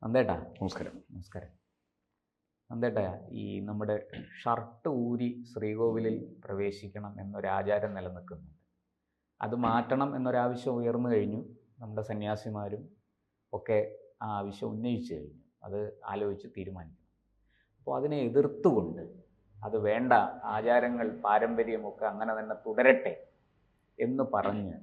നന്ദേട്ടാ. നമസ്കാരം. നമസ്കാരം. നന്ദേട്ടാ, ഈ നമ്മുടെ ഷർട്ട് ഊരി ശ്രീകോവിലിൽ പ്രവേശിക്കണം എന്നൊരാചാരം നിലനിൽക്കുന്നുണ്ട്. അത് മാറ്റണം എന്നൊരാവശ്യം ഉയർന്നു കഴിഞ്ഞു. നമ്മുടെ സന്യാസിമാരും ഒക്കെ ആ ആവശ്യം ഉന്നയിച്ചു കഴിഞ്ഞു. അത് ആലോചിച്ച് തീരുമാനിക്കണം. അപ്പോൾ അതിനെ എതിർത്തുകൊണ്ട് അത് വേണ്ട, ആചാരങ്ങൾ പാരമ്പര്യമൊക്കെ അങ്ങനെ തന്നെ തുടരട്ടെ എന്ന് പറഞ്ഞ്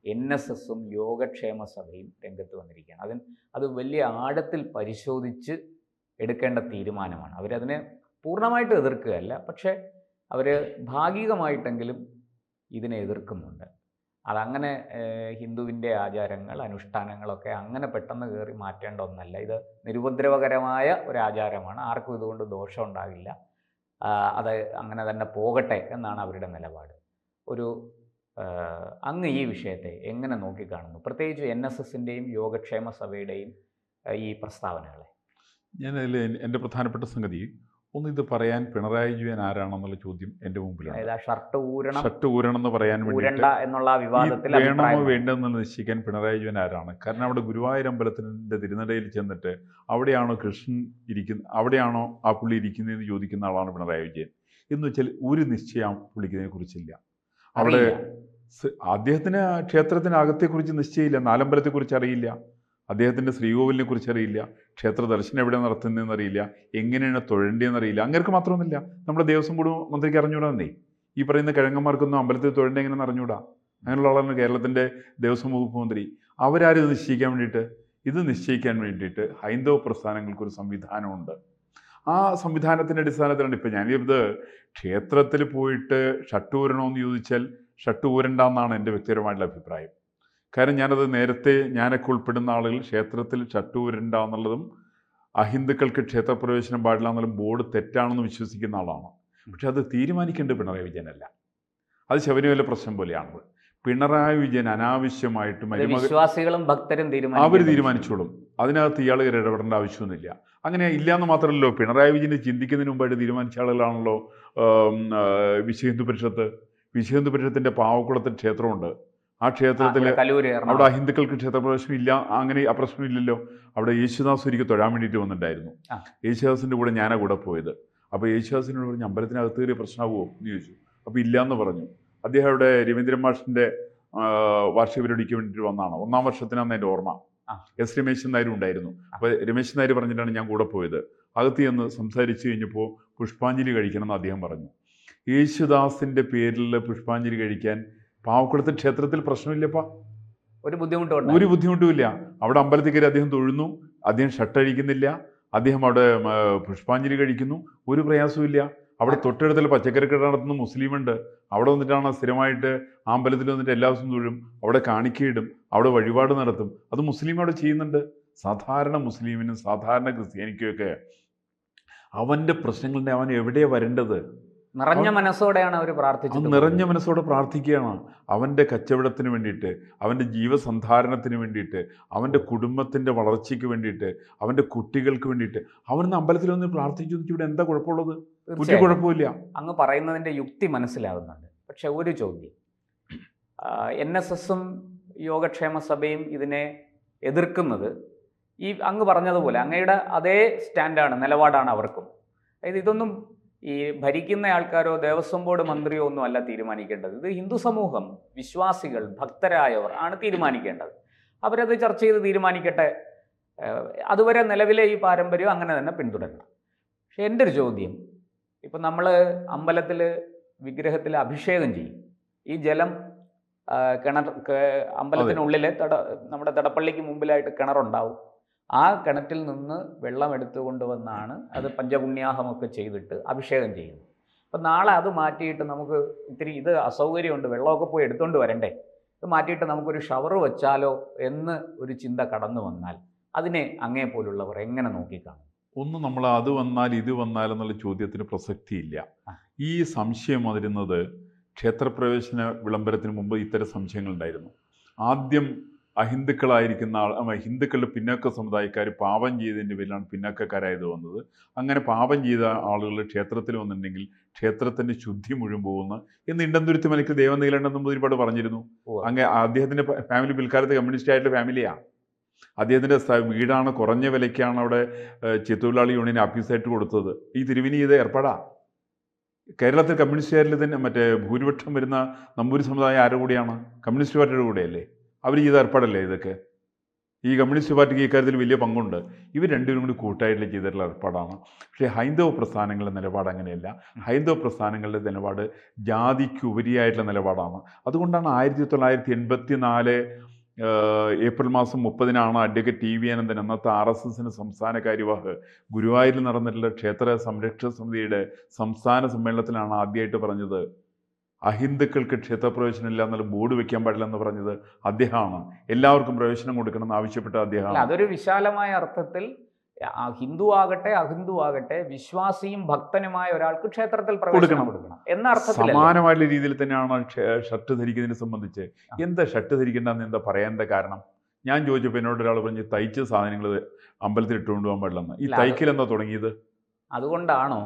NSSും യോഗക്ഷേമ സഭയും രംഗത്ത് വന്നിരിക്കുകയാണ്. അത് വലിയ ആഴത്തിൽ പരിശോധിച്ച് എടുക്കേണ്ട തീരുമാനമാണ്. അവരതിനെ പൂർണ്ണമായിട്ട് എതിർക്കുകയല്ല, പക്ഷേ അവർ ഭാഗികമായിട്ടെങ്കിലും ഇതിനെ എതിർക്കുന്നുണ്ട്. അതങ്ങനെ ഹിന്ദുവിൻ്റെ ആചാരങ്ങൾ അനുഷ്ഠാനങ്ങളൊക്കെ അങ്ങനെ പെട്ടെന്ന് കയറി മാറ്റേണ്ട ഒന്നല്ല. ഇത് നിരുപദ്രവകരമായ ഒരാചാരമാണ്, ആർക്കും ഇതുകൊണ്ട് ദോഷം ഉണ്ടാകില്ല, അത് അങ്ങനെ തന്നെ പോകട്ടെ എന്നാണ് അവരുടെ നിലപാട്. അങ്ങ് ഈ വിഷയത്തെ എങ്ങനെ നോക്കിക്കാണുന്നു, പ്രത്യേകിച്ച് NSSൻ്റെയും യോഗക്ഷേമ സഭയുടെയും ഈ പ്രസ്താവനകളെ? ഞാനതിൽ എൻ്റെ പ്രധാനപ്പെട്ട സംഗതി ഒന്ന്, ഇത് പറയാൻ പിണറായി വിജയൻ ആരാണെന്നുള്ള ചോദ്യം എൻ്റെ മുമ്പിലാണ്. ഷർട്ട് ഊരണം എന്ന് പറയാൻ വേണ്ടി എന്നുള്ള വിവാദത്തിൽ വേണമോ വേണ്ടെന്ന് നിശ്ചയിക്കാൻ പിണറായി വിജയൻ ആരാണ്? കാരണം അവിടെ ഗുരുവായൂർ അമ്പലത്തിൻ്റെ തിരുനടയിൽ ചെന്നിട്ട് അവിടെയാണോ കൃഷ്ണൻ ഇരിക്കുന്നത്, അവിടെയാണോ ആ പുള്ളി ഇരിക്കുന്നതെന്ന് ചോദിക്കുന്ന ആളാണ് പിണറായി വിജയൻ. എന്ന് വെച്ചാൽ ഒരു നിശ്ചയം പുള്ളിക്കിതിനെ കുറിച്ചില്ല. അവിടെ അദ്ദേഹത്തിന് ക്ഷേത്രത്തിനകത്തെക്കുറിച്ച് നിശ്ചയമില്ല, നാലമ്പലത്തെക്കുറിച്ച് അറിയില്ല, അദ്ദേഹത്തിൻ്റെ ശ്രീകോവിലിനെ കുറിച്ച് അറിയില്ല, ക്ഷേത്ര ദർശനം എവിടെ നടത്തുന്നതെന്ന് അറിയില്ല, എങ്ങനെയാണ് തൊഴേണ്ടതെന്ന് അറിയില്ല. അങ്ങേർക്ക് മാത്രമൊന്നുമില്ല, നമ്മുടെ ദേവസ്വം ബോർഡ് മന്ത്രിക്ക് അറിഞ്ഞൂടാന്നേ. ഈ പറയുന്ന കിഴങ്ങന്മാർക്കൊന്നും അമ്പലത്തിൽ തൊഴേണ്ട എങ്ങനെയെന്ന് അറിഞ്ഞൂടാ. അങ്ങനെയുള്ള ആളാണ് കേരളത്തിൻ്റെ ദേവസ്വം വകുപ്പ് മന്ത്രി. അവരാരും ഇത് നിശ്ചയിക്കാൻ വേണ്ടിയിട്ട് ഹൈന്ദവ പ്രസ്ഥാനങ്ങൾക്കൊരു സംവിധാനമുണ്ട്. ആ സംവിധാനത്തിൻ്റെ അടിസ്ഥാനത്തിലാണ് ഇപ്പം ഞാനിത് ക്ഷേത്രത്തിൽ പോയിട്ട് ഷർട്ട് ഊരണമെന്ന് ചോദിച്ചാൽ ഷർട്ട് ഊരണ്ടെന്നാണ് എൻ്റെ വ്യക്തിപരമായിട്ടുള്ള അഭിപ്രായം. കാരണം ഞാനൊക്കെ ഉൾപ്പെടുന്ന ആളുകൾ ക്ഷേത്രത്തിൽ ഷർട്ട് ഊരണ്ട എന്നുള്ളതും അഹിന്ദുക്കൾക്ക് ക്ഷേത്രപ്രവേശനം പാടില്ല എന്നുള്ളതും ബോർഡ് തെറ്റാണെന്ന് വിശ്വസിക്കുന്ന ആളാണ്. പക്ഷെ അത് തീരുമാനിക്കേണ്ടത് പിണറായി വിജയനല്ല. അത് ശബരിമല പ്രശ്നം പോലെയാണ്. പിണറായി വിജയൻ അനാവശ്യമായിട്ട് വിശ്വാസികളും ഭക്തരും അവർ തീരുമാനിച്ചോളും. അതിനകത്ത് ഇയാൾ ഇടപെടേണ്ട ആവശ്യമൊന്നുമില്ല. അങ്ങനെ ഇല്ലയെന്ന് മാത്രമല്ലല്ലോ, പിണറായി വിജയനെ ചിന്തിക്കുന്നതിന് മുമ്പായിട്ട് തീരുമാനിച്ച ആളുകളാണല്ലോ വിശ്വഹിന്ദു പരിഷത്തിൻ്റെ പാവക്കുളത്തിൽ ക്ഷേത്രമുണ്ട്. ആ ക്ഷേത്രത്തിൽ അവിടെ അഹിന്ദുക്കൾക്ക് ക്ഷേത്രപ്രവേശനം ഇല്ല, അങ്ങനെ ആ പ്രശ്നമില്ലല്ലോ. അവിടെ യേശുദാസ് ഒരിക്കൽ തൊഴാൻ വേണ്ടിയിട്ട് വന്നിട്ടുണ്ടായിരുന്നു. യേശുദാസിൻ്റെ കൂടെ ഞാനാണ് കൂടെ പോയത്. അപ്പോൾ യേശുദാസിനോട് പറഞ്ഞു, അമ്പലത്തിനകത്ത് കയറിയ പ്രശ്നമാകുമോ എന്ന് ചോദിച്ചു. അപ്പോൾ ഇല്ലയെന്ന് പറഞ്ഞു. അദ്ദേഹം അവിടെ രവീന്ദ്രൻ മാഷിൻ്റെ വാർഷിക പരിപാടിക്ക് വേണ്ടിയിട്ട് വന്നതാണ്. 1-ാം വർഷത്തിനാണ് എൻ്റെ ഓർമ്മ. S രമേശൻ നായരും ഉണ്ടായിരുന്നു. അപ്പോൾ രമേശൻ നായർ പറഞ്ഞിട്ടാണ് ഞാൻ കൂടെ പോയത്. അകത്ത് ചെന്ന് സംസാരിച്ച് കഴിഞ്ഞപ്പോൾ പുഷ്പാഞ്ജലി കഴിക്കണമെന്ന് അദ്ദേഹം പറഞ്ഞു. യേശുദാസിൻ്റെ പേരിൽ പുഷ്പാഞ്ജലി കഴിക്കാൻ പാവക്കുളത്ത് ക്ഷേത്രത്തിൽ പ്രശ്നമില്ലപ്പാ, ഒരു ബുദ്ധിമുട്ടുമില്ല. അവിടെ അമ്പലത്തിൽ കയറി അദ്ദേഹം തൊഴുന്നു, അദ്ദേഹം ഷർട്ടഴിക്കുന്നില്ല, അദ്ദേഹം അവിടെ പുഷ്പാഞ്ജലി കഴിക്കുന്നു, ഒരു പ്രയാസമില്ല. അവിടെ തൊട്ടടുത്തുള്ള പച്ചക്കറി കട നടത്തുന്ന മുസ്ലിമുണ്ട്, അവിടെ വന്നിട്ടാണ് സ്ഥിരമായിട്ട് ആ അമ്പലത്തിൽ വന്നിട്ട് എല്ലാ ദിവസവും തൊഴും, അവിടെ കാണിക്കയിടും, അവിടെ വഴിപാട് നടത്തും. അത് മുസ്ലിം അവിടെ ചെയ്യുന്നുണ്ട്. സാധാരണ മുസ്ലിമിനും സാധാരണ ക്രിസ്ത്യാനിക്കുമൊക്കെ അവൻ്റെ പ്രശ്നങ്ങളുടെ അവൻ എവിടെയാണ് വരേണ്ടത്? നിറഞ്ഞ മനസ്സോടെയാണ് അവർ പ്രാർത്ഥിച്ചത്. നിറഞ്ഞ മനസ്സോടെ പ്രാർത്ഥിക്കുകയാണ്. അവൻ്റെ കച്ചവടത്തിന് വേണ്ടിയിട്ട്, അവൻ്റെ ജീവസന്ധാരണത്തിന് വേണ്ടിയിട്ട്, അവൻ്റെ കുടുംബത്തിൻ്റെ വളർച്ചയ്ക്ക് വേണ്ടിയിട്ട്, അവൻ്റെ കുട്ടികൾക്ക് വേണ്ടിയിട്ട് അവനൊന്ന് അമ്പലത്തിൽ വന്ന് പ്രാർത്ഥിച്ചു. ഇവിടെ എന്താ കുഴപ്പമുള്ളത്? ഒരു കുഴപ്പമില്ല. അങ്ങ് പറയുന്നതിൻ്റെ യുക്തി മനസ്സിലാകുന്നുണ്ട്. പക്ഷെ ഒരു ചോദ്യം, NSSും യോഗക്ഷേമ സഭയും ഇതിനെ എതിർക്കുന്നത് ഈ അങ്ങ് പറഞ്ഞതുപോലെ അങ്ങയുടെ അതേ സ്റ്റാൻഡാണ്, നിലപാടാണ് അവർക്കും. അതായത് ഇതൊന്നും ഈ ഭരിക്കുന്ന ആൾക്കാരോ ദേവസ്വം ബോർഡ് മന്ത്രിയോ ഒന്നും അല്ല തീരുമാനിക്കേണ്ടത്. ഇത് ഹിന്ദു സമൂഹം, വിശ്വാസികൾ, ഭക്തരായവർ ആണ് തീരുമാനിക്കേണ്ടത്. അവരത് ചർച്ച ചെയ്ത് തീരുമാനിക്കട്ടെ. അതുവരെ നിലവിലെ ഈ പാരമ്പര്യം അങ്ങനെ തന്നെ പിന്തുടരണം. പക്ഷെ എൻ്റെ ഒരു ചോദ്യം, ഇപ്പം നമ്മൾ അമ്പലത്തിൽ വിഗ്രഹത്തിൽ അഭിഷേകം ചെയ്യും. ഈ ജലം അമ്പലത്തിനുള്ളിൽ നമ്മുടെ തടപ്പള്ളിക്ക് മുമ്പിലായിട്ട് കിണറുണ്ടാവും. ആ കിണറ്റിൽ നിന്ന് വെള്ളം എടുത്തുകൊണ്ട് വന്നാണ് അത് പഞ്ചപുണ്യാഹമൊക്കെ ചെയ്തിട്ട് അഭിഷേകം ചെയ്യുന്നത്. അപ്പം നാളെ അത് മാറ്റിയിട്ട് നമുക്ക് ഇത് അസൗകര്യമുണ്ട്, വെള്ളമൊക്കെ പോയി എടുത്തുകൊണ്ട് വരണ്ടേ, ഇത് മാറ്റിയിട്ട് നമുക്കൊരു ഷവർ വെച്ചാലോ എന്ന് ഒരു ചിന്ത കടന്നു വന്നാൽ അതിനെ അങ്ങേ പോലുള്ളവർ എങ്ങനെ നോക്കിക്കാണും? ഒന്ന്, നമ്മൾ അത് വന്നാൽ ഇത് വന്നാൽ എന്നുള്ള ചോദ്യത്തിന് പ്രസക്തിയില്ല. ഈ സംശയം വരുന്നത് ക്ഷേത്രപ്രവേശന വിളംബരത്തിന് മുമ്പ് ഇത്തരം സംശയങ്ങളുണ്ടായിരുന്നു. ആദ്യം അഹിന്ദുക്കളായിരിക്കുന്ന ഹിന്ദുക്കളുടെ പിന്നോക്ക സമുദായക്കാർ പാപം ചെയ്തതിൻ്റെ പേരിലാണ് പിന്നോക്കക്കാരായത് വന്നത്. അങ്ങനെ പാപം ചെയ്ത ആളുകൾ ക്ഷേത്രത്തിൽ വന്നിട്ടുണ്ടെങ്കിൽ ക്ഷേത്രത്തിൻ്റെ ശുദ്ധി മുഴുവൻ പോകുന്നു എന്ന് ഇണ്ടന്തുരുത്തി മലയ്ക്ക് ദേവനീലണ്ടെന്ന് ഒരുപാട് പറഞ്ഞിരുന്നു. അങ്ങനെ അദ്ദേഹത്തിൻ്റെ ഫാമിലി പിൽക്കാലത്ത് കമ്മ്യൂണിസ്റ്റ് ആയിട്ടുള്ള ഫാമിലിയാണ്. അദ്ദേഹത്തിൻ്റെ വീടാണ് കുറഞ്ഞ വിലയ്ക്കാണ് അവിടെ ചെത്തൊഴിലാളി യൂണിയൻ ആഫീസായിട്ട് കൊടുത്തത്. ഈ തിരുവിനി ഇത് ഏർപ്പാടാ. കേരളത്തിൽ കമ്മ്യൂണിസ്റ്റുകാരിൽ തന്നെ മറ്റേ ഭൂരിപക്ഷം വരുന്ന നമ്പൂരി സമുദായം ആരുടെ കൂടെയാണ്? കമ്മ്യൂണിസ്റ്റ് പാർട്ടിയുടെ കൂടെയല്ലേ? അവർ ചെയ്ത ഏർപ്പാടല്ലേ ഇതൊക്കെ? ഈ കമ്മ്യൂണിസ്റ്റ് പാർട്ടിക്ക് ഇക്കാര്യത്തിൽ വലിയ പങ്കുണ്ട്. ഇവർ രണ്ടുപേരും കൂടി കൂട്ടായിട്ട് ചെയ്തിട്ടുള്ള ഏർപ്പാടാണ്. പക്ഷേ ഹൈന്ദവ പ്രസ്ഥാനങ്ങളുടെ നിലപാട് അങ്ങനെയല്ല. ഹൈന്ദവ പ്രസ്ഥാനങ്ങളുടെ നിലപാട് ജാതിക്ക് ഉപരിയായിട്ടുള്ള നിലപാടാണ്. അതുകൊണ്ടാണ് 1984 ഏപ്രിൽ മാസം 30 അഡ്വക്കേറ്റ് ടി.വി. അനന്തൻ, അന്നത്തെ RSSന് സംസ്ഥാന കാര്യവാഹ്, ഗുരുവായൂരിൽ നടന്നിട്ടുള്ള ക്ഷേത്ര സംരക്ഷണ സമിതിയുടെ സംസ്ഥാന സമ്മേളനത്തിലാണ് ആദ്യമായിട്ട് പറഞ്ഞത് അഹിന്ദുക്കൾക്ക് ക്ഷേത്രപ്രവേശനം ഇല്ല എന്നുള്ള ബോർഡ് വെക്കാൻ പാടില്ല എന്ന് പറഞ്ഞത് അദ്ദേഹമാണ്. എല്ലാവർക്കും പ്രവേശനം കൊടുക്കണം എന്ന് ആവശ്യപ്പെട്ട അദ്ദേഹമാണ്. അതൊരു വിശാലമായ അർത്ഥത്തിൽ ഹിന്ദു ആകട്ടെ അഹിന്ദു ആകട്ടെ വിശ്വാസിയും ഭക്തനുമായ ഒരാൾക്ക് ക്ഷേത്രത്തിൽ പ്രവേശനം കൊടുക്കണം എന്ന അർത്ഥത്തിൽ സമാനമായിട്ടുള്ള രീതിയിൽ തന്നെയാണ് ഷർട്ട് ധരിക്കുന്നതിനെ സംബന്ധിച്ച്. എന്താ ഷർട്ട് ധരിക്കേണ്ടെന്ന് എന്താ പറയാൻ കാരണം? ഞാൻ ചോദിച്ചപ്പോൾ എന്നോട് ഒരാൾ പറഞ്ഞ് തയ്ച്ച സാധനങ്ങൾ അമ്പലത്തിൽ ഇട്ടുകൊണ്ട് പോകാൻ പാടില്ലെന്ന്. ഈ തയ്ക്കൽ എന്താ തുടങ്ങിയത്? അതുകൊണ്ടാണോ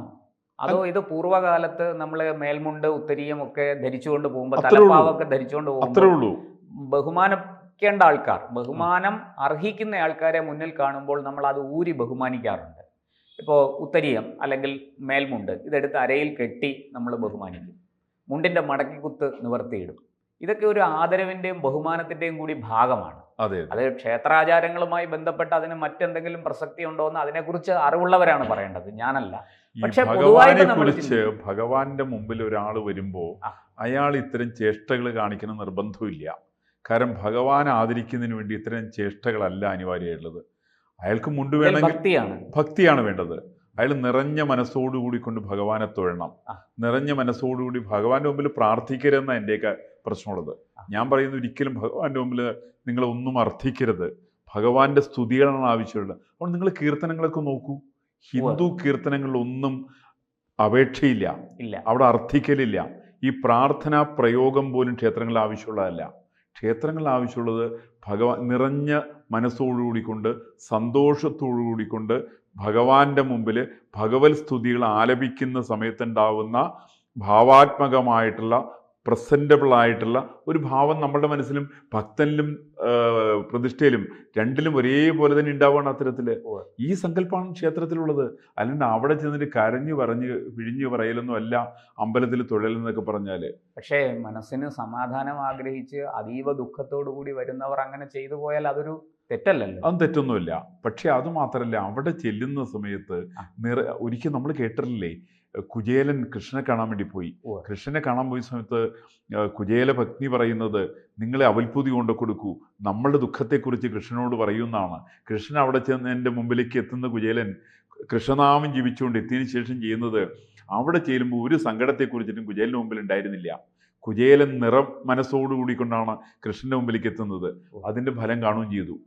അതോ ഇത് പൂർവ്വകാലത്ത് നമ്മൾ മേൽമുണ്ട് ഉത്തരീയം ഒക്കെ ധരിച്ചുകൊണ്ട് പോകുമ്പോൾ തലപ്പാവൊക്കെ ധരിച്ചുകൊണ്ട് പോകുമ്പോൾ ബഹുമാനിക്കേണ്ട ആൾക്കാർ, ബഹുമാനം അർഹിക്കുന്ന ആൾക്കാരെ മുന്നിൽ കാണുമ്പോൾ നമ്മൾ അത് ഊരി ബഹുമാനിക്കാറുണ്ട്. ഇപ്പോൾ ഉത്തരീയം അല്ലെങ്കിൽ മേൽമുണ്ട് ഇതെടുത്ത് അരയിൽ കെട്ടി നമ്മൾ ബഹുമാനിക്കും. മുണ്ടിൻ്റെ മടക്കിക്കുത്ത് നിവർത്തിയിടും. ഇതൊക്കെ ഒരു ആദരവിൻ്റെയും ബഹുമാനത്തിൻ്റെയും കൂടി ഭാഗമാണ്. അത് ക്ഷേത്രാചാരങ്ങളുമായി ബന്ധപ്പെട്ട് അതിന് മറ്റെന്തെങ്കിലും പ്രസക്തി ഉണ്ടോ എന്ന് അതിനെക്കുറിച്ച് അറിവുള്ളവരാണ് പറയേണ്ടത്, ഞാനല്ല. പക്ഷെ ഭഗവാന്റെ മുമ്പിൽ ഒരാൾ വരുമ്പോൾ അയാൾ ഇത്തരം ചേഷ്ടകൾ കാണിക്കണം നിർബന്ധമില്ല. കാരണം ഭഗവാൻ ആദരിക്കുന്നതിന് വേണ്ടി ഇത്തരം ചേഷ്ടകളല്ല അനിവാര്യമായിട്ടുള്ളത്. അയാൾക്ക് മുണ്ട് വേണമെങ്കിൽ ഭക്തിയാണ് വേണ്ടത്. അയാൾ നിറഞ്ഞ മനസ്സോടുകൂടി കൊണ്ട് ഭഗവാനെ തൊഴണം. നിറഞ്ഞ മനസ്സോടുകൂടി ഭഗവാന്റെ മുമ്പിൽ പ്രാർത്ഥിക്കരുതെന്നാണ് എൻ്റെയൊക്കെ പ്രശ്നമുള്ളത്. ഞാൻ പറയുന്നത് ഒരിക്കലും ഭഗവാന്റെ മുമ്പിൽ നിങ്ങൾ ഒന്നും അർത്ഥിക്കരുത്. ഭഗവാന്റെ സ്തുതികളാണ് ആവശ്യമുള്ളത്. അപ്പോൾ നിങ്ങൾ കീർത്തനങ്ങളൊക്കെ നോക്കൂ. ഹിന്ദു കീർത്തനങ്ങളിലൊന്നും അപേക്ഷയില്ല, അവിടെ അർത്ഥിക്കലില്ല. ഈ പ്രാർത്ഥനാ പ്രയോഗം പോലും ക്ഷേത്രങ്ങളിൽ ആവശ്യമുള്ളതല്ല. ക്ഷേത്രങ്ങളിൽ ആവശ്യമുള്ളത് ഭഗവാൻ നിറഞ്ഞ മനസ്സോടുകൂടി കൊണ്ട് സന്തോഷത്തോടു കൂടിക്കൊണ്ട് ഭഗവാന്റെ മുമ്പിൽ ഭഗവത് സ്തുതികൾ ആലപിക്കുന്ന സമയത്തുണ്ടാവുന്ന ഭാവാത്മകമായിട്ടുള്ള പ്രസൻറ്റബിളായിട്ടുള്ള ഒരു ഭാവം നമ്മുടെ മനസ്സിലും ഭക്തനിലും പ്രതിഷ്ഠയിലും രണ്ടിലും ഒരേപോലെ തന്നെ ഉണ്ടാവുകയാണ്. അത്തരത്തിൽ ഈ സങ്കല്പമാണ് ക്ഷേത്രത്തിലുള്ളത്. അല്ലാണ്ട് അവിടെ ചെന്നിട്ട് കരഞ്ഞു പറഞ്ഞ് പിഴിഞ്ഞു പറയലൊന്നും അല്ല അമ്പലത്തിൽ തൊഴലെന്നൊക്കെ പറഞ്ഞാൽ. പക്ഷേ മനസ്സിന് സമാധാനം ആഗ്രഹിച്ച് അതീവ ദുഃഖത്തോടു കൂടി വരുന്നവർ അങ്ങനെ ചെയ്തു പോയാൽ അതൊരു തെറ്റല്ലല്ലോ. അതും തെറ്റൊന്നുമില്ല. പക്ഷെ അതുമാത്രമല്ല, അവിടെ ചെല്ലുന്ന സമയത്ത് ഒരിക്കൽ നമ്മൾ കേട്ടിട്ടില്ലേ, കുചേലൻ കൃഷ്ണനെ കാണാൻ വേണ്ടി പോയി. കൃഷ്ണനെ കാണാൻ പോയ സമയത്ത് കുചേല ഭക്തി പറയുന്നത് നിങ്ങളെ അവൽപ്പുതി കൊണ്ട് കൊടുക്കൂ, നമ്മളുടെ ദുഃഖത്തെക്കുറിച്ച് കൃഷ്ണനോട് പറയുന്നതാണ്. കൃഷ്ണൻ അവിടെ ചെന്ന് എൻ്റെ മുമ്പിലേക്ക് എത്തുന്ന കുചേലൻ കൃഷ്ണനാമം ജീവിച്ചുകൊണ്ട് എത്തിയതിനു ശേഷം ചെയ്യുന്നത് അവിടെ ചെല്ലുമ്പോൾ ഒരു സങ്കടത്തെക്കുറിച്ചിട്ടും കുചേലൻ്റെ മുമ്പിൽ ഉണ്ടായിരുന്നില്ല. കുചേലൻ മനസ്സോടുകൂടി കൊണ്ടാണ് കൃഷ്ണൻ്റെ മുമ്പിലേക്ക് എത്തുന്നത്. അതിൻ്റെ ഫലം കാണുകയും ചെയ്തു.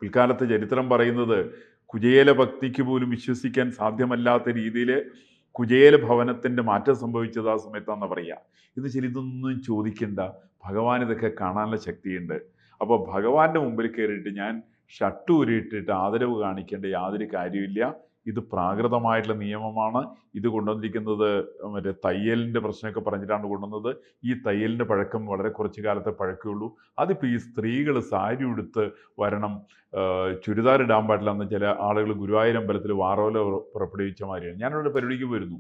പിൽക്കാലത്ത് ചരിത്രം പറയുന്നത് കുചേല ഭക്തിക്ക് പോലും വിശ്വസിക്കാൻ സാധ്യമല്ലാത്ത രീതിയിൽ കുചേല ഭവനത്തിൻ്റെ മാറ്റം സംഭവിച്ചത് ആ സമയത്താണെന്ന് പറയുക. ഇത് ശരി, ഇതൊന്നും ചോദിക്കേണ്ട, ഭഗവാൻ ഇതൊക്കെ കാണാനുള്ള ശക്തിയുണ്ട്. അപ്പോൾ ഭഗവാന്റെ മുമ്പിൽ കയറിയിട്ട് ഞാൻ ഷർട്ട് ഊരിയിട്ടിട്ട് ആദരവ് കാണിക്കേണ്ട യാതൊരു കാര്യമില്ല. ഇത് പ്രാകൃതമായിട്ടുള്ള നിയമമാണ്. ഇത് കൊണ്ടുവന്നിരിക്കുന്നത് മറ്റേ തയ്യലിൻ്റെ പ്രശ്നമൊക്കെ പറഞ്ഞിട്ടാണ് കൊണ്ടുവന്നത്. ഈ തയ്യലിൻ്റെ പഴക്കം വളരെ കുറച്ച് കാലത്തെ പഴക്കമുള്ളൂ. അതിപ്പോൾ ഈ സ്ത്രീകൾ സാരി ഉടുത്ത് വരണം, ചുരിദാർ ഇടാൻ പാടില്ല എന്ന് ചില ആളുകൾ ഗുരുവായൂർ അമ്പലത്തിൽ വാറോല പുറപ്പെടുവിച്ച മാതിരിയാണ്. ഞാനവിടെ പരിപാടിക്ക് വരുന്നു.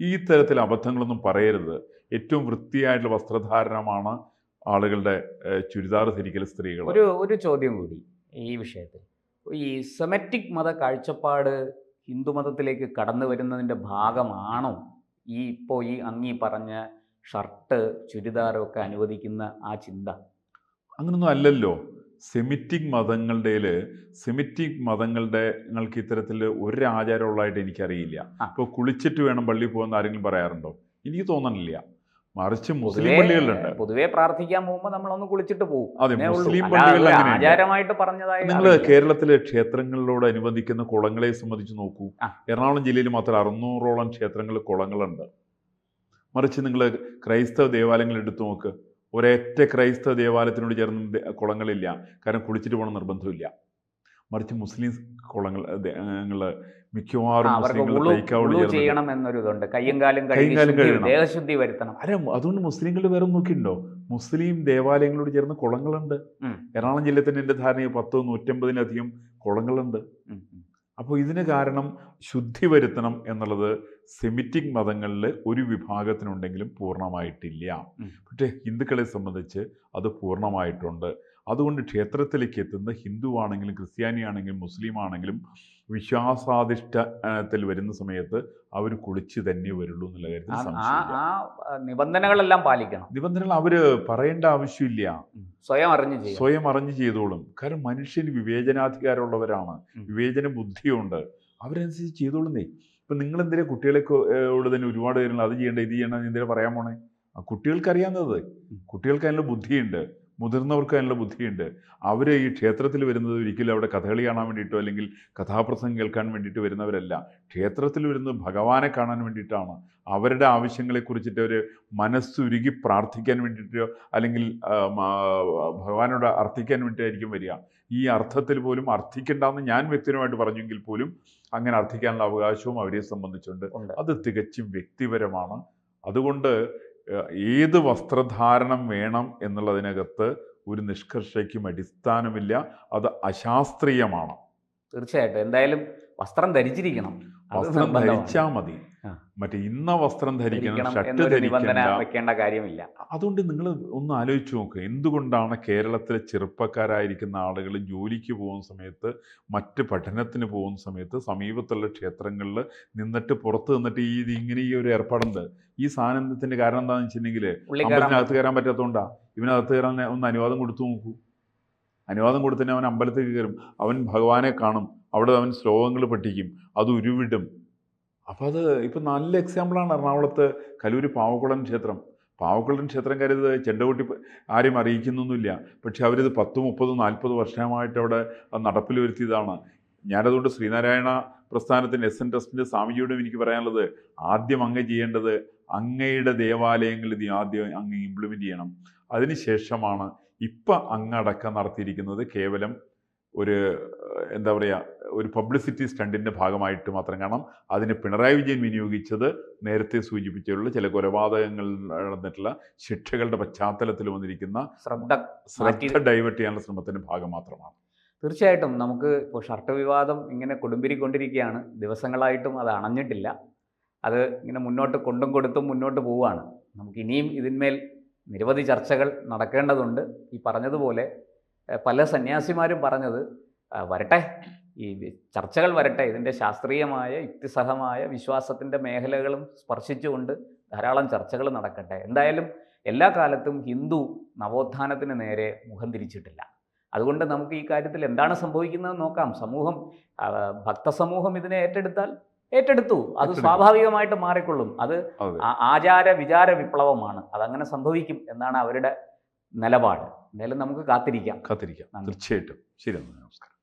ഈ തരത്തിൽ അബദ്ധങ്ങളൊന്നും പറയരുത്. ഏറ്റവും വൃത്തിയായിട്ടുള്ള വസ്ത്രധാരണമാണ് ആളുകളുടെ ചുരിദാർ ധരിക്കൽ സ്ത്രീകൾ. ഒരു ചോദ്യം കൂടി ഈ വിഷയത്തിൽ. ഈ സെമറ്റിക് മത കാഴ്ചപ്പാട് ഹിന്ദുമതത്തിലേക്ക് കടന്നു വരുന്നതിൻ്റെ ഭാഗമാണോ ഇപ്പോൾ ഈ അങ്ങീ പറഞ്ഞ ഷർട്ട് ചുരിദാറൊക്കെ അനുവദിക്കുന്ന ആ ചിന്ത? അങ്ങനൊന്നും അല്ലല്ലോ. സെമിറ്റിക് മതങ്ങൾക്ക് ഇത്തരത്തിൽ ഒരു ആചാരമുള്ളതായിട്ട് എനിക്കറിയില്ല. ഇപ്പോൾ കുളിച്ചിട്ട് വേണം പള്ളിയിൽ പോകുന്ന ആരെങ്കിലും പറയാറുണ്ടോ? എനിക്ക് തോന്നണില്ല. മറിച്ച് മുസ്ലിം പള്ളികളിലുണ്ട്. പൊതുവെ പ്രാർത്ഥിക്കാൻ പോകുമ്പോൾ നമ്മളൊന്ന് കുളിച്ചിട്ട് പോകും. അതെ, മുസ്ലിം പള്ളികളിൽ ആചാരമായിട്ട് പറഞ്ഞതായി. നിങ്ങൾ കേരളത്തിലെ ക്ഷേത്രങ്ങളിലോട് അനുബന്ധിക്കുന്ന കുളങ്ങളെ സംബന്ധിച്ച് നോക്കൂ. എറണാകുളം ജില്ലയിൽ മാത്രം 600ഓളം ക്ഷേത്രങ്ങളിൽ കുളങ്ങളുണ്ട്. മറിച്ച് നിങ്ങൾ ക്രൈസ്തവ ദേവാലയങ്ങൾ എടുത്തു നോക്ക്. ഒരൊറ്റ ക്രൈസ്തവ ദേവാലയത്തിനോട് ചേർന്ന് കുളങ്ങളില്ല. കാരണം കുളിച്ചിട്ട് പോകണം നിർബന്ധമില്ല. മറിച്ച് മുസ്ലിം കുളങ്ങൾ മിക്കവാറും അവർക്ക് മുസ്ലിങ്ങൾ തൈക്കാവോട് ഉളു ചേർന്നിട്ട് ചെയ്യണം എന്നൊരു ഇതുണ്ട്. കയ്യും കാലും കൈയും കാലും കഴുകണം. ദേഹശുദ്ധി വരുത്തണം. അതുകൊണ്ട് മുസ്ലിങ്ങൾ വേറെ നോക്കിയിട്ടുണ്ടോ, മുസ്ലിം ദേവാലയങ്ങളോട് ചേർന്ന് കുളങ്ങളുണ്ട്. എറണാകുളം ജില്ലയിൽ തന്നെ എൻ്റെ ധാരണ 150-150 കുളങ്ങളുണ്ട്. അപ്പോൾ ഇതിന് കാരണം ശുദ്ധി വരുത്തണം എന്നുള്ളത് സെമിറ്റിക് മതങ്ങളിൽ ഒരു വിഭാഗത്തിനുണ്ടെങ്കിലും പൂർണ്ണമായിട്ടില്ല. പക്ഷേ ഹിന്ദുക്കളെ സംബന്ധിച്ച് അത് പൂർണ്ണമായിട്ടുണ്ട്. അതുകൊണ്ട് ക്ഷേത്രത്തിലേക്ക് എത്തുന്ന ഹിന്ദു ആണെങ്കിലും ക്രിസ്ത്യാനി ആണെങ്കിലും മുസ്ലിം ആണെങ്കിലും വിശ്വാസാധിഷ്ഠത്തിൽ വരുന്ന സമയത്ത് അവർ കുളിച്ച് തന്നെ വരുള്ളൂ എന്നുള്ള കാര്യത്തിൽ സംശയമില്ല. നിബന്ധനകളെല്ലാം പാലിക്കണം. നിബന്ധനകൾ അവർ പറയേണ്ട ആവശ്യമില്ല, സ്വയം അറിഞ്ഞ് ചെയ്തോളും. കാരണം മനുഷ്യന് വിവേചനാധികാരമുള്ളവരാണ്, വിവേചന ബുദ്ധിയുണ്ട്, അവരനുസരിച്ച് ചെയ്തോളുന്നേ. ഇപ്പം നിങ്ങളെന്തിനാ കുട്ടികളെയോട് തന്നെ ഒരുപാട് കാര്യങ്ങൾ അത് ചെയ്യേണ്ട ഇത് ചെയ്യണം എന്തിനാ പറയാൻ പോണേ? കുട്ടികൾക്ക് അറിയാവുന്നത്, കുട്ടികൾക്ക് അതിനുള്ള ബുദ്ധിയുണ്ട്, മുതിർന്നവർക്ക് അതിനുള്ള ബുദ്ധിയുണ്ട്. അവർ ഈ ക്ഷേത്രത്തിൽ വരുന്നത് ഒരിക്കലും അവിടെ കഥകളി കാണാൻ വേണ്ടിയിട്ടോ അല്ലെങ്കിൽ കഥാപ്രസംഗം കേൾക്കാൻ വേണ്ടിയിട്ട് വരുന്നവരല്ല. ക്ഷേത്രത്തിൽ വരുന്നത് ഭഗവാനെ കാണാൻ വേണ്ടിയിട്ടാണ്. അവരുടെ ആവശ്യങ്ങളെക്കുറിച്ചിട്ട് ഒരു മനസ്സുരുകി പ്രാർത്ഥിക്കാൻ വേണ്ടിയിട്ടോ അല്ലെങ്കിൽ ഭഗവാനോട് അർത്ഥിക്കാൻ വേണ്ടിയിട്ടായിരിക്കും വരിക. ഈ അർത്ഥത്തിൽ പോലും അർത്ഥിക്കേണ്ടെന്ന് ഞാൻ വ്യക്തിപരമായിട്ട് പറഞ്ഞെങ്കിൽ പോലും അങ്ങനെ അർത്ഥിക്കാനുള്ള അവകാശവും അവരെ സംബന്ധിച്ചുണ്ട്. അത് തികച്ചും വ്യക്തിപരമാണ്. അതുകൊണ്ട് ഏത് വസ്ത്രധാരണം വേണം എന്നുള്ളതിനകത്ത് ഒരു നിഷ്കർഷയ്ക്കും അടിസ്ഥാനമില്ല. അത് അശാസ്ത്രീയമാണ്. തീർച്ചയായിട്ടും. എന്തായാലും വസ്ത്രം ധരിച്ചിരിക്കണം, വസ്ത്രം ധരിച്ചാൽ മതി. മറ്റേ ഇന്ന വസ്ത്രം ധരിക്കണം, ഷർട്ട് വെക്കേണ്ട കാര്യമില്ല. അതുകൊണ്ട് നിങ്ങൾ ഒന്ന് ആലോചിച്ച് നോക്കുക, എന്തുകൊണ്ടാണ് കേരളത്തിലെ ചെറുപ്പക്കാരായിരിക്കുന്ന ആളുകൾ ജോലിക്ക് പോകുന്ന സമയത്ത് മറ്റ് പഠനത്തിന് പോകുന്ന സമയത്ത് സമീപത്തുള്ള ക്ഷേത്രങ്ങളിൽ നിന്നിട്ട് പുറത്ത് നിന്നിട്ട് ഇങ്ങനെ ഈ ഒരു ഏർപ്പാടുണ്ട്. ഈ സാധനത്തിൻ്റെ കാരണം എന്താണെന്ന് വെച്ചിട്ടുണ്ടെങ്കിൽ അമ്പലത്തിനകത്ത് കയറാൻ പറ്റാത്തതുകൊണ്ടാണ്. ഇവനകത്ത് കയറാൻ ഒന്ന് അനുവാദം കൊടുത്തു നോക്കൂ. അനുവാദം കൊടുത്തന്നെ അവൻ അമ്പലത്തിൽ കയറും, അവൻ ഭഗവാനെ കാണും, അവിടെ അവൻ ശ്ലോകങ്ങൾ പഠിക്കും, അത് ഉരുവിടും. അപ്പോൾ അത് ഇപ്പം നല്ല എക്സാമ്പിളാണ് എറണാകുളത്ത് കലൂര് പാവക്കുളൻ ക്ഷേത്രം. പാവക്കുളൻ ക്ഷേത്രം കരുത് ചെണ്ടകൊട്ടി ആരെയും അറിയിക്കുന്നൊന്നുമില്ല. പക്ഷെ അവരിത് 10, 30, 40 വർഷമായിട്ട് അവിടെ നടപ്പിൽ വരുത്തിയതാണ്. ഞാനതുകൊണ്ട് ശ്രീനാരായണ പ്രസ്ഥാനത്തിൻ്റെ SN ട്രസ്റ്റിൻ്റെ സ്വാമിജിയോടും എനിക്ക് പറയാനുള്ളത്, ആദ്യം അങ്ങ് ചെയ്യേണ്ടത് അങ്ങയുടെ ദേവാലയങ്ങളിൽ ഇത് ആദ്യം അങ്ങ് ഇംപ്ലിമെൻ്റ് ചെയ്യണം. അതിനുശേഷമാണ് ഇപ്പം അങ്ങടക്കം നടത്തിയിരിക്കുന്നത് കേവലം ഒരു എന്താ പറയുക, ഒരു പബ്ലിസിറ്റി സ്റ്റണ്ടിൻ്റെ ഭാഗമായിട്ട് മാത്രം കാണാം. അതിന് പിണറായി വിജയൻ വിനിയോഗിച്ചത് നേരത്തെ സൂചിപ്പിച്ചുള്ള ചില കൊലപാതകങ്ങൾ നടന്നിട്ടുള്ള ശിക്ഷകളുടെ പശ്ചാത്തലത്തിൽ വന്നിരിക്കുന്ന ശ്രദ്ധ ഡൈവേർട്ട് ചെയ്യാനുള്ള ശ്രമത്തിൻ്റെ ഭാഗം മാത്രമാണ്. തീർച്ചയായിട്ടും നമുക്ക് ഇപ്പോൾ ഷർട്ട് വിവാദം ഇങ്ങനെ കൊടുമ്പിരിക്കൊണ്ടിരിക്കുകയാണ്. ദിവസങ്ങളായിട്ടും അത് അണഞ്ഞിട്ടില്ല. അത് ഇങ്ങനെ മുന്നോട്ട് കൊണ്ടും കൊടുത്തും മുന്നോട്ട് പോവുകയാണ്. നമുക്ക് ഇനിയും ഇതിന്മേൽ നിരവധി ചർച്ചകൾ നടക്കേണ്ടതുണ്ട്. ഈ പറഞ്ഞതുപോലെ പല സന്യാസിമാരും പറഞ്ഞത് വരട്ടെ, ഈ ചർച്ചകൾ വരട്ടെ, ഇതിൻ്റെ ശാസ്ത്രീയമായ യുക്തിസഹമായ വിശ്വാസത്തിൻ്റെ മേഖലകളും സ്പർശിച്ചുകൊണ്ട് ധാരാളം ചർച്ചകൾ നടക്കട്ടെ. എന്തായാലും എല്ലാ കാലത്തും ഹിന്ദു നവോത്ഥാനത്തിന് നേരെ മുഖം തിരിച്ചിട്ടില്ല. അതുകൊണ്ട് നമുക്ക് ഈ കാര്യത്തിൽ എന്താണ് സംഭവിക്കുന്നതെന്ന് നോക്കാം. ഭക്തസമൂഹം ഇതിനെ ഏറ്റെടുത്തു, അത് സ്വാഭാവികമായിട്ട് മാറിക്കൊള്ളും. അത് ആചാര വിചാര വിപ്ലവമാണ്, അതങ്ങനെ സംഭവിക്കും എന്നാണ് അവരുടെ നിലപാട്. എന്തായാലും നമുക്ക് കാത്തിരിക്കാം. തീർച്ചയായിട്ടും. ശരി, നമസ്കാരം.